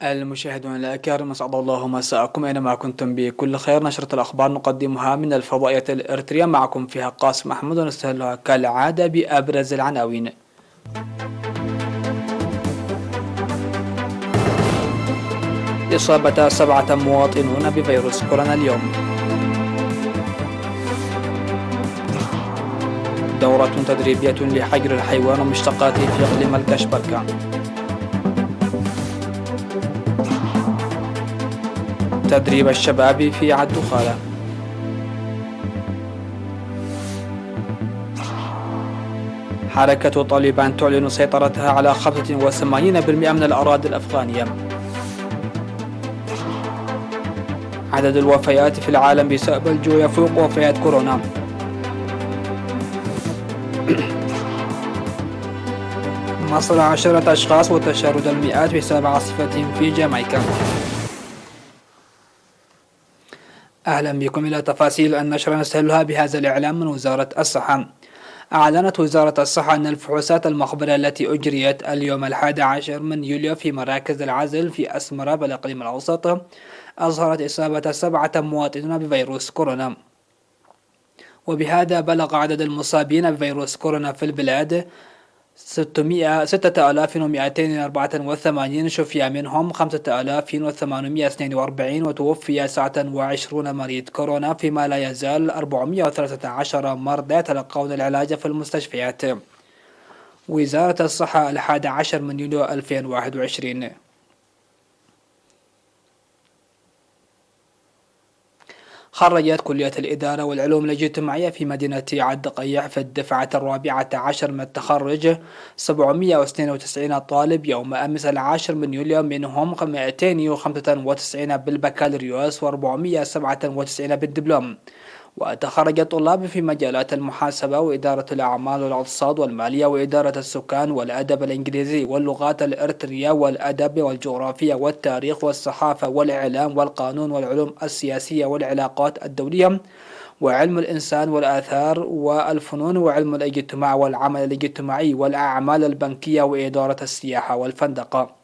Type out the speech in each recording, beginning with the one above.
المشاهدون الأكارم، أسعد الله مساءكم أينما كنتم بكل خير. نشرة الأخبار نقدمها من الفضائية الإريترية، معكم فيها قاسم محمود، ونستهلها كالعادة بأبرز العناوين. إصابة 7 مواطنون بفيروس كورونا اليوم. دورة تدريبية لحجر الحيوان ومشتقاته في إقليم الكشبركة. تدريب الشباب في عدوخالة. حركة طالبان تعلن سيطرتها على 85% من الأراضي الأفغانية. عدد الوفيات في العالم بسبب الجوع يفوق وفيات كورونا. مصر 10 أشخاص وتشرد المئات بسبب عاصفة في جامايكا. أهلا بكم إلى تفاصيل النشرة، نستهلها بهذا الإعلام من وزارة الصحة. أعلنت وزارة الصحة أن الفحوصات المخبرة التي أجريت اليوم 11 من يوليو في مراكز العزل في أسمرة بالإقليم الأوسط أظهرت إصابة 7 مواطنين بفيروس كورونا، وبهذا بلغ عدد المصابين بفيروس كورونا في البلاد 6284، شفي منهم 5842 وتوفي 29 مريض كورونا، فيما لا يزال 413 مرضى يتلقون العلاج في المستشفيات. وزارة الصحة 11 من يوليو 2021. خرجت كلية الإدارة والعلوم الاجتماعية في مدينة عد قيح في الدفعة 14 من التخرج 792 طالب يوم أمس 10 من يوليو، منهم 295 بالبكالوريوس و497 بالدبلوم. وتخرج الطلاب في مجالات المحاسبة وإدارة الأعمال والاقتصاد والمالية وإدارة السكان والأدب الإنجليزي واللغات الإريترية والأدب والجغرافيا والتاريخ والصحافة والإعلام والقانون والعلوم السياسية والعلاقات الدولية وعلم الإنسان والآثار والفنون وعلم الاجتماع والعمل الاجتماعي والأعمال البنكية وإدارة السياحة والفندقة.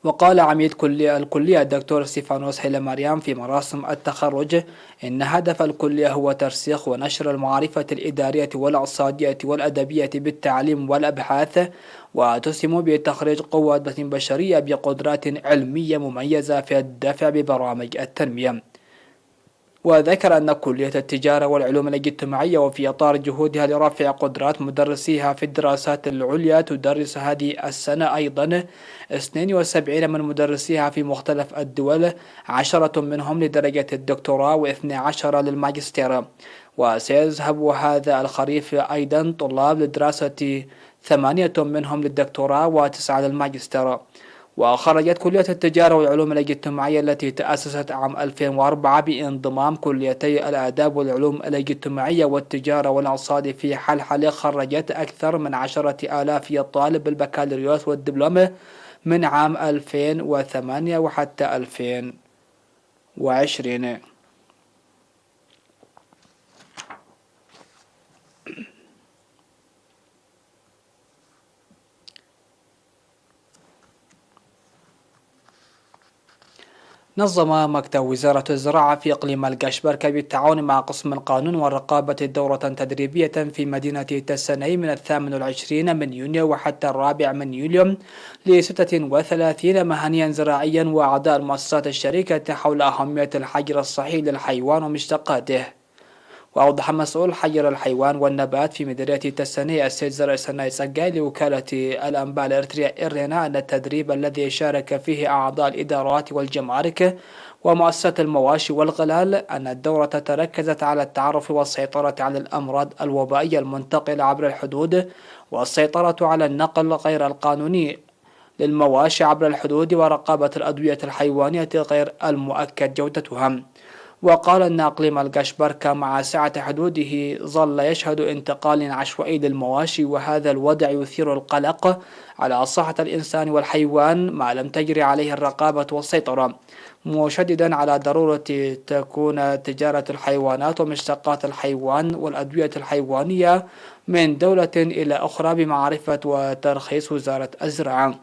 وقال عميد الكلية الدكتور ستيفانوس هيلماريام في مراسم التخرج إن هدف الكلية هو ترسيخ ونشر المعرفة الإدارية والاقتصادية والأدبية بالتعليم والأبحاث، وتسهم بتخريج قوة بشرية بقدرات علمية مميزة في الدفع ببرامج التنمية. وذكر أن كلية التجارة والعلوم الاجتماعية وفي إطار جهودها لرفع قدرات مدرسيها في الدراسات العليا تدرس هذه السنة أيضا 72 من مدرسيها في مختلف الدول، 10 منهم لدرجة الدكتوراه و12 للماجستير. وسيذهب هذا الخريف أيضا طلاب لدراسة 8 منهم للدكتوراه و9 للماجستير. وخرجت كلية التجارة والعلوم الاجتماعية التي تأسست عام 2004 بانضمام كليتي الآداب والعلوم الاجتماعية والتجارة والاقتصاد في حلحلة، خرجت أكثر من 10,000 طالب بالبكالوريوس والدبلوم من عام 2008 وحتى 2020. نظم مكتب وزارة الزراعة في إقليم الكشبركة بالتعاون مع قسم القانون والرقابة دورة تدريبية في مدينة تسناي من 28 من يونيو وحتى 4 من يوليو ل36 مهنيا زراعيا وأعضاء المؤسسات الشريكة حول أهمية الحجر الصحي للحيوان ومشتقاته. وأوضح مسؤول حجر الحيوان والنبات في مديرية تسناي السيد زرع سناي سقاي لوكالة الأنباء الإريترية إرنا أن التدريب الذي شارك فيه أعضاء الإدارات والجمارك ومؤسسة المواشي والغلال أن الدورة تركزت على التعرف والسيطرة على الأمراض الوبائية المنتقلة عبر الحدود والسيطرة على النقل غير القانوني للمواشي عبر الحدود ورقابة الأدوية الحيوانية غير المؤكد جودتها. وقال أن إقليم الكشبركة مع سعة حدوده ظل يشهد انتقال عشوائي للمواشي، وهذا الوضع يثير القلق على صحة الإنسان والحيوان ما لم تجري عليه الرقابة والسيطرة، مشددا على ضرورة تكون تجارة الحيوانات ومشتقات الحيوان والأدوية الحيوانية من دولة إلى أخرى بمعرفة وترخيص وزارة الزراعة.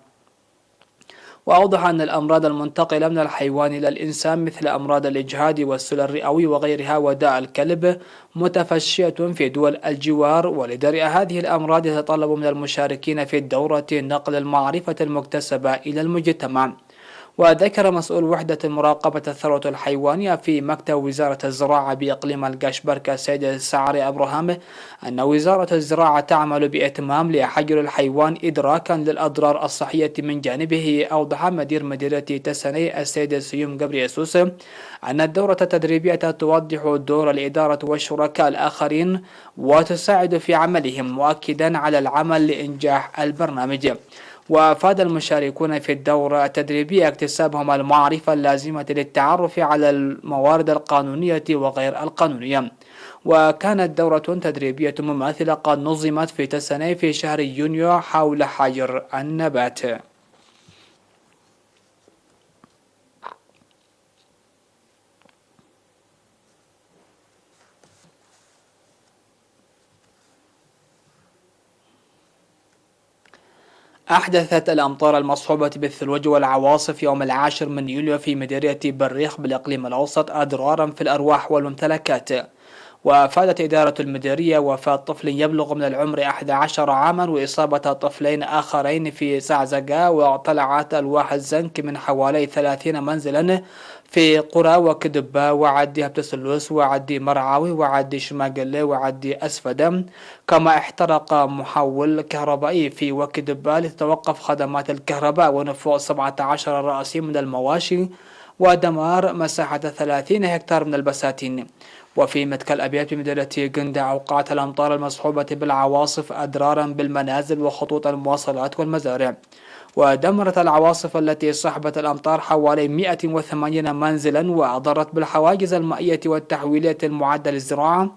وأوضح أن الأمراض المنتقلة من الحيوان إلى الإنسان مثل أمراض الإجهاد والسل الرئوي وغيرها وداء الكلب متفشية في دول الجوار، ولدرء هذه الأمراض يتطلب من المشاركين في الدورة نقل المعرفة المكتسبة إلى المجتمع. وذكر مسؤول وحدة مراقبة الثروة الحيوانية في مكتب وزارة الزراعة بإقليم القشبركة السيد السعري أبراهام أن وزارة الزراعة تعمل بإتمام لحجر الحيوان إدراكا للأضرار الصحية من جانبه. أوضح مدير مديرية تسني السيد سيوم جبريسوس أن الدورة التدريبية توضح دور الإدارة والشركاء الآخرين وتساعد في عملهم، مؤكدا على العمل لإنجاح البرنامج. وأفاد المشاركون في الدورة التدريبية اكتسابهم المعرفة اللازمة للتعرف على الموارد القانونية وغير القانونية. وكانت دورة تدريبية مماثلة قد نظمت في تسني في شهر يونيو حول حجر النبات. أحدثت الأمطار المصحوبة بالثلوج والعواصف يوم 10 من يوليو في مديرية بريخ بالإقليم الأوسط أضرارا في الأرواح والممتلكات. وأفادت إدارة المديرية وفاة طفل يبلغ من العمر 11 عاما وإصابة طفلين آخرين في زعزقة، واطلعت ألواح الزنك من حوالي 30 منزلا في قرى وكدبة وعدي هبتسلوس وعدي مرعاوي وعدي شماقلة وعدي أسفدم. كما احترق محول كهربائي في وكدبة لتتوقف خدمات الكهرباء ونفوذ 17 رأسي من المواشي ودمار مساحة 30 هكتار من البساتين. وفي متكل أبيات بمدينة قندع أوقعت الأمطار المصحوبة بالعواصف أضرارا بالمنازل وخطوط المواصلات والمزارع. ودمرت العواصف التي صحبت الأمطار حوالي 180 منزلا وأضرت بالحواجز المائية والتحويلية المعدة للزراعة،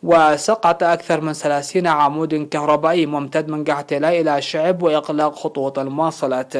وسقط أكثر من 30 عمود كهربائي ممتد من قحطلة إلى شعب وإغلاق خطوط المواصلات.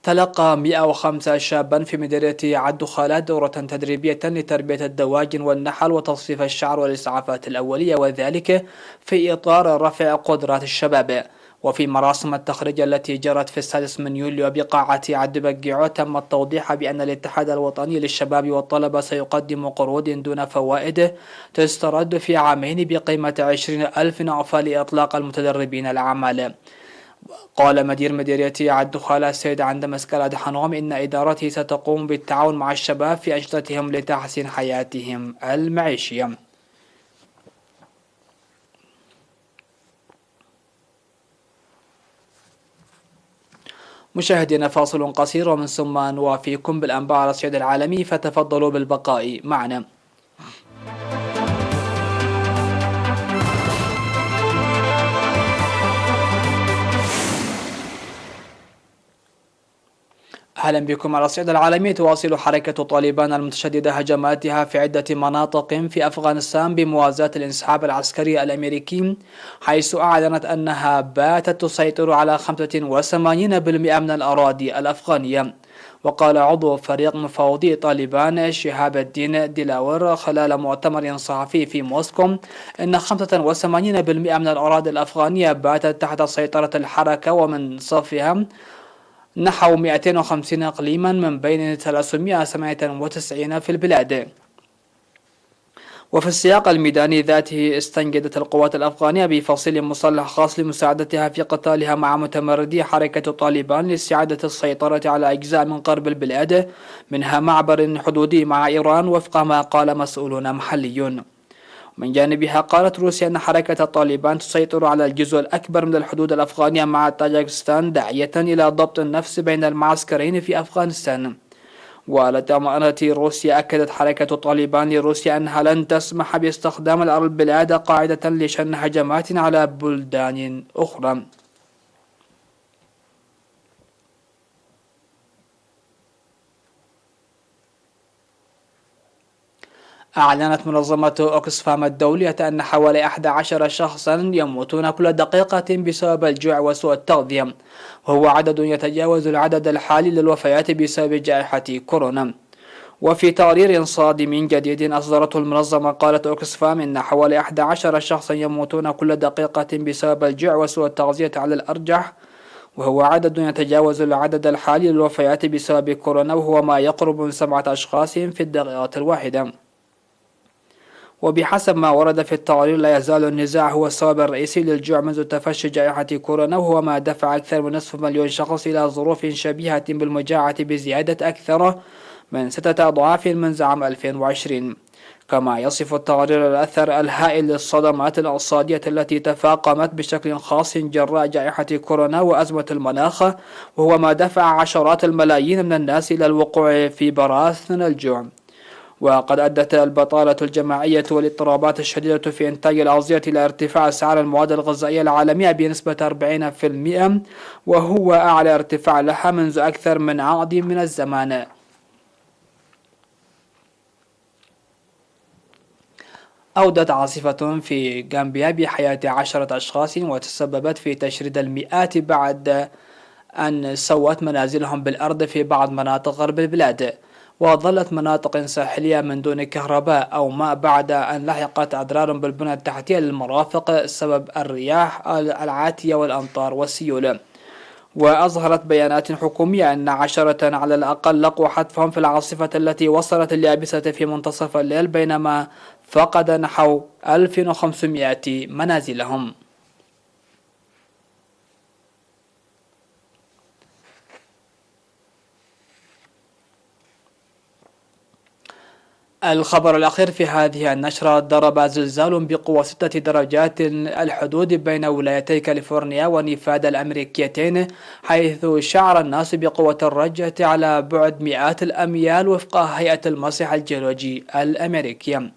تلقى 105 شابا في مديرية عدو خالد دورة تدريبية لتربية الدواجن والنحل وتصفيف الشعر والإسعافات الأولية، وذلك في إطار رفع قدرات الشباب. وفي مراسم التخريج التي جرت في 6 من يوليو بقاعة عدو بقيعو تم التوضيح بأن الاتحاد الوطني للشباب والطلبة سيقدم قروض دون فوائد تسترد في عامين بقيمة 20,000 نعفة لإطلاق المتدربين الأعمال. قال مدير مديرية عدو خالد السيد عندما اسكال حنوم إن إدارته ستقوم بالتعاون مع الشباب في أنشطتهم لتحسين حياتهم المعيشية. مشاهدينا فاصل قصير ومن ثم نوافيكم بالأنباء على الصعيد العالمي، فتفضلوا بالبقاء معنا. أهلا بكم. على الصعيد العالمي تواصل حركة طالبان المتشددة هجماتها في عدة مناطق في أفغانستان بموازاة الانسحاب العسكري الأمريكي، حيث أعلنت أنها باتت تسيطر على 85% من الأراضي الأفغانية. وقال عضو فريق مفوضي طالبان شهاب الدين ديلاور خلال مؤتمر صحفي في موسكو أن 85% من الأراضي الأفغانية باتت تحت سيطرة الحركة، ومن صفها نحو 250 إقليما من بين 398 في البلاد. وفي السياق الميداني ذاته استنجدت القوات الأفغانية بفصيل مسلح خاص لمساعدتها في قتالها مع متمردي حركة طالبان لاستعادة السيطرة على أجزاء من غرب البلاد منها معبر حدودي مع إيران، وفق ما قال مسؤولون محليون. من جانبها قالت روسيا أن حركة طالبان تسيطر على الجزء الأكبر من الحدود الأفغانية مع طاجكستان، داعية إلى ضبط النفس بين المعسكرين في أفغانستان. ولتمأنة روسيا أكدت حركة طالبان لروسيا أنها لن تسمح باستخدام البلاد قاعدة لشن هجمات على بلدان أخرى. أعلنت منظمة أوكسفام الدولية أن حوالي 11 شخصا يموتون كل دقيقة بسبب الجوع وسوء التغذية، وهو عدد يتجاوز العدد الحالي للوفيات بسبب جائحة كورونا. وفي تقرير صادم جديد أصدرته المنظمة قالت أوكسفام إن حوالي 11 شخصا يموتون كل دقيقة بسبب الجوع وسوء التغذية على الأرجح، وهو عدد يتجاوز العدد الحالي للوفيات بسبب كورونا، وهو ما يقرب من 7 أشخاص في الدقيقة الواحدة. وبحسب ما ورد في التقارير لا يزال النزاع هو السبب الرئيسي للجوع منذ تفشي جائحة كورونا، وهو ما دفع أكثر من نصف مليون شخص إلى ظروف شبيهة بالمجاعة بزيادة أكثر من 6 أضعاف منذ عام 2020. كما يصف التقارير الأثر الهائل للصدمات الاقتصادية التي تفاقمت بشكل خاص جراء جائحة كورونا وأزمة المناخ، وهو ما دفع عشرات الملايين من الناس إلى الوقوع في براثن الجوع. وقد أدت البطالة الجماعية والاضطرابات الشديدة في إنتاج الأغذية إلى ارتفاع أسعار المواد الغذائية العالمية بنسبة 40%، وهو أعلى ارتفاع لها منذ أكثر من عقد من الزمان. أودت عاصفة في غامبيا بحياة 10 أشخاص وتسببت في تشريد المئات بعد أن سوت منازلهم بالأرض في بعض مناطق غرب البلاد، وظلت مناطق ساحلية من دون كهرباء أو ماء بعد أن لحقت أضرار بالبنى التحتية للمرافق سبب الرياح العاتية والأمطار والسيول. وأظهرت بيانات حكومية أن 10 على الأقل لقوا حتفهم في العاصفة التي وصلت اليابسة في منتصف الليل، بينما فقد نحو 1500 منازلهم. الخبر الأخير في هذه النشرة: ضرب زلزال بقوة 6 درجات الحدود بين ولايتي كاليفورنيا ونيفادا الأمريكيتين، حيث شعر الناس بقوة الرجة على بعد مئات الأميال وفق هيئة المسح الجيولوجي الأمريكية.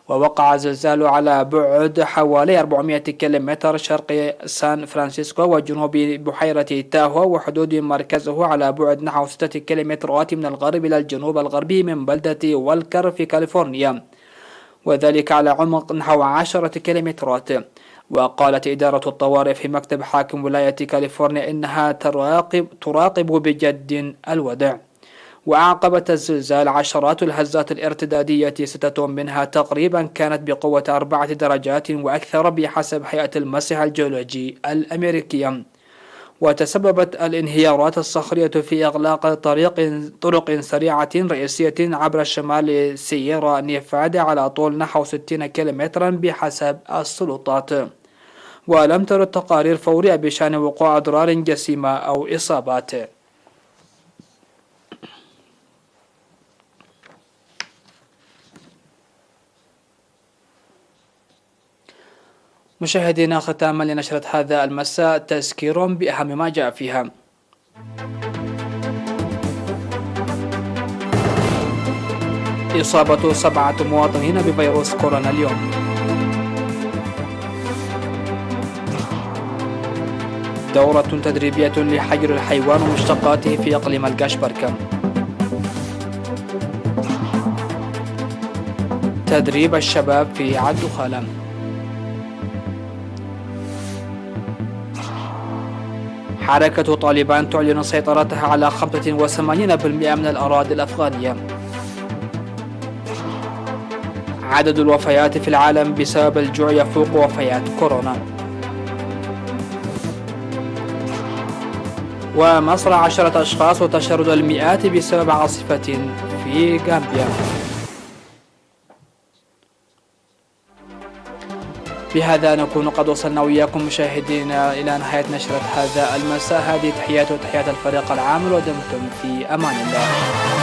ووقع الزلزال على بعد حوالي 400 كيلومتر شرقي سان فرانسيسكو وجنوب بحيرة تاهو، وحدود مركزه على بعد نحو 6 كيلومترات من الغرب إلى الجنوب الغربي من بلدة والكر في كاليفورنيا، وذلك على عمق نحو 10 كيلومترات. وقالت إدارة الطوارئ في مكتب حاكم ولاية كاليفورنيا إنها تراقب بجد الوضع. وأعقبت الزلزال عشرات الهزات الارتدادية، 6 منها تقريبا كانت بقوة 4 درجات وأكثر بحسب هيئة المسح الجيولوجي الأمريكية. وتسببت الانهيارات الصخرية في إغلاق طرق سريعة رئيسية عبر شمال سييرا نيفادا على طول نحو 60 كيلومترا بحسب السلطات. ولم ترد تقارير فورية بشأن وقوع أضرار جسيمة أو إصابات. مشاهدينا، ختاما لنشرة هذا المساء تذكير بأهم ما جاء فيها. إصابة 7 مواطنين بفيروس كورونا اليوم. دورة تدريبية لحجر الحيوان ومشتقاته في إقليم القشبركة. تدريب الشباب في عدو خالم. حركة طالبان تعلن سيطرتها على 85% من الأراضي الأفغانية. عدد الوفيات في العالم بسبب الجوع يفوق وفيات كورونا. ومصر 10 أشخاص وتشرد المئات بسبب عاصفة في غامبيا. بهذا نكون قد وصلنا وإياكم مشاهدينا إلى نهاية نشرة هذا المساء. هذه تحيات الفريق العامل، ودمتم في أمان الله.